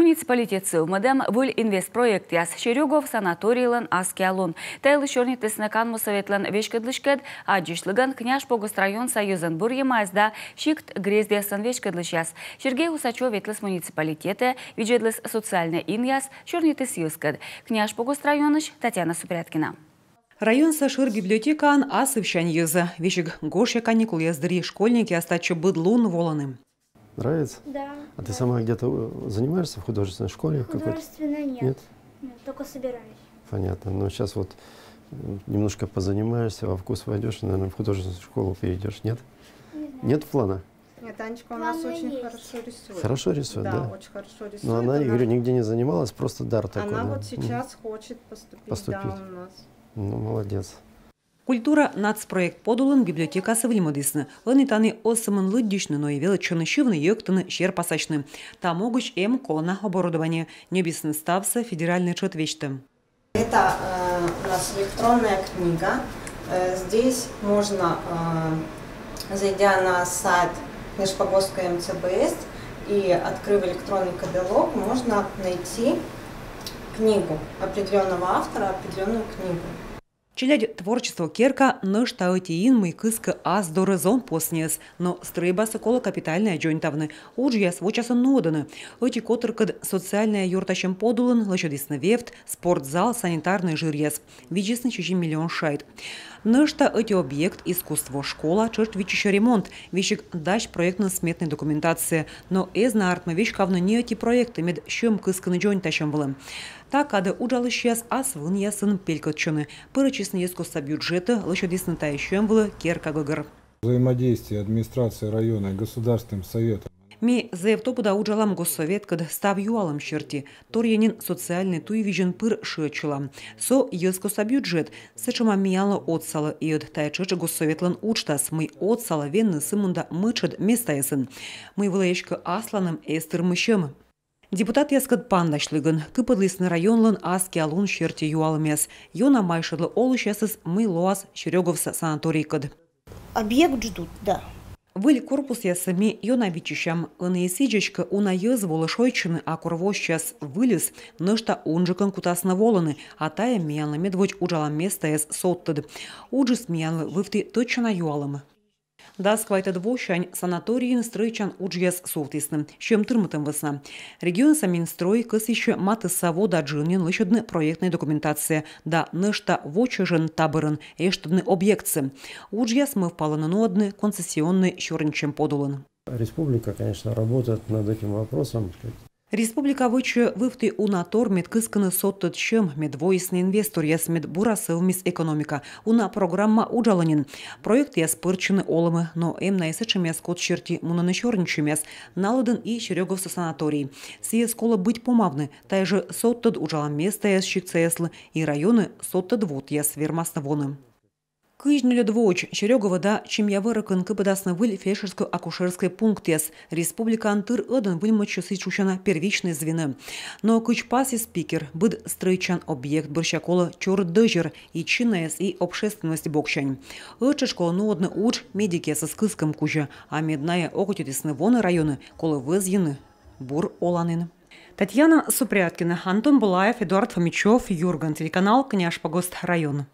Муниципалитет сылмадам выл инвестпроект яс Шерегов санаторийлан аскиалун. Тайлы шорнитесны канму советлан вешкадлышкад, аджишлыган княж Погост район союзан бурьямайзда шикт грездесан вешкадлыш яс. Сергей Усачев ветлес муниципалитета, виджедлес социальный ин яс шорнитес юскад. Княж Погост районыш Татьяна Супряткина. Район Сашир библиотекан асывщан еза. Вещик Гоша каникул яздыри школьники остачу быдлун воланым. Нравится? Да. А ты сама где-то занимаешься в художественной школе? Художественно нет. Нет? Нет, только собираюсь. Понятно. Но сейчас вот немножко позанимаешься, во вкус войдешь, и, наверное, в художественную школу перейдешь. Нет? Нет плана? Нет, Анечка у нас очень хорошо рисует. Хорошо рисует, да? Очень хорошо рисует. Но она, я говорю, нигде не занималась, просто дар такой. Она да? вот сейчас хочет поступить. Да, у нас. Ну, молодец. Культура нацпроект подулын библиотека сывлимадысны. Они таны осымын лыддишны, но и величины шивны йоктаны щерпасачны. Там могуч колона оборудование. Небесны стався федеральный чет вечты. Это у нас электронная книга. Здесь можно, зайдя на сайт Нижпогосской МЦБС и открыв электронный каталог, можно найти книгу определенного автора, определенную книгу. Челядь творчество керка наш таотиин мой кыска аз дорезон поснес, но стрейба сокола капитальная джойнтавны. Уджия свочасан ноданы. Эти которкад социальная юртачем подулын, лошадисна вефт, спортзал, санитарный жирьес. Виджисны 4 миллион шайт. Нышта эти объект искусство школа черт вичища ремонт. Вещик дащ проектно-сметной документации. Но эзна артма вещь кавно не эти проекты мед щем кысканы джойнтачем было. Так, когда уджалы сейчас асвын ясын пелькотчены. Перечисны ескоса бюджета, лошадисны та еще было керка гогар. Взаимодействие администрации района и государственным советом. Ми заевтопуда уджалам госсовет, когда став юалам черти. Торьянин социальный туй вижен пыр шечила. Со ескоса бюджет. Сечема мияло отсала и от тайчеча госсоветлан учтас. Мы отсала венны сымунда мычед места ясын. Мы влаечка асланом эстер мыщем. Депутат яскад пандашлыгын, кыпадлысны районлан аскиалун черти юалмес. Йона майшадлы олушесыз мы лоас Шереговса санаторийкад. Объект ждут, да. Выль корпус ясами йона вичищам. Аны сиджечка уна езвола шойчыны, а корвощас вылез, нышта унжикан кутасна воланы, а тая миянлы медводь уджала места яс соттад. Уджис миянлы вывты точно юалымы. Да, сквайта двощань санаториин стройчан уджьяс софтисным, чем тырмытым весна. Регион самин строй кыс еще маты савода джинин лышедны проектной документация, да нышта вочежен табырын, эштадны объектсы. Уджьяс мы впала на нодны, концессионный щорничем подулын. Республика, конечно, работает над этим вопросом. Республика выче вывты унатор медкысканы соттыт чем медвоисный инвестор яс мед бурасыл мис экономика. Уна программа уджаланин. Проект яс пырчыны олымы, но эмна ясычем яс кот черти мунаны чорничем яс наладын и Шереговса санаторий. Сие скола быть помавны, тай же соттыт уджалам места яс щикца яслы и районы соттыт вот яс вермасна воны. Кыжнюля двоч, Шерегова да, чем я выракан кыпадасна выль фельдшерско-акушерский пункт яс. Республика Антыр ыдан выльмачу сычущана первичной звены. Но кычпаси спикер, быд стройчан объект борщакола чор дыжер и чинаяс и общественность бокчань. Ыча школа нуодны уч медики со скыском кужа, а медная окутитисны воны районы, колы вызьены бур оланын. Татьяна Супряткина, Антон Булаев, Эдуард Фомичев, Юрган, телеканал «Княж Погост район».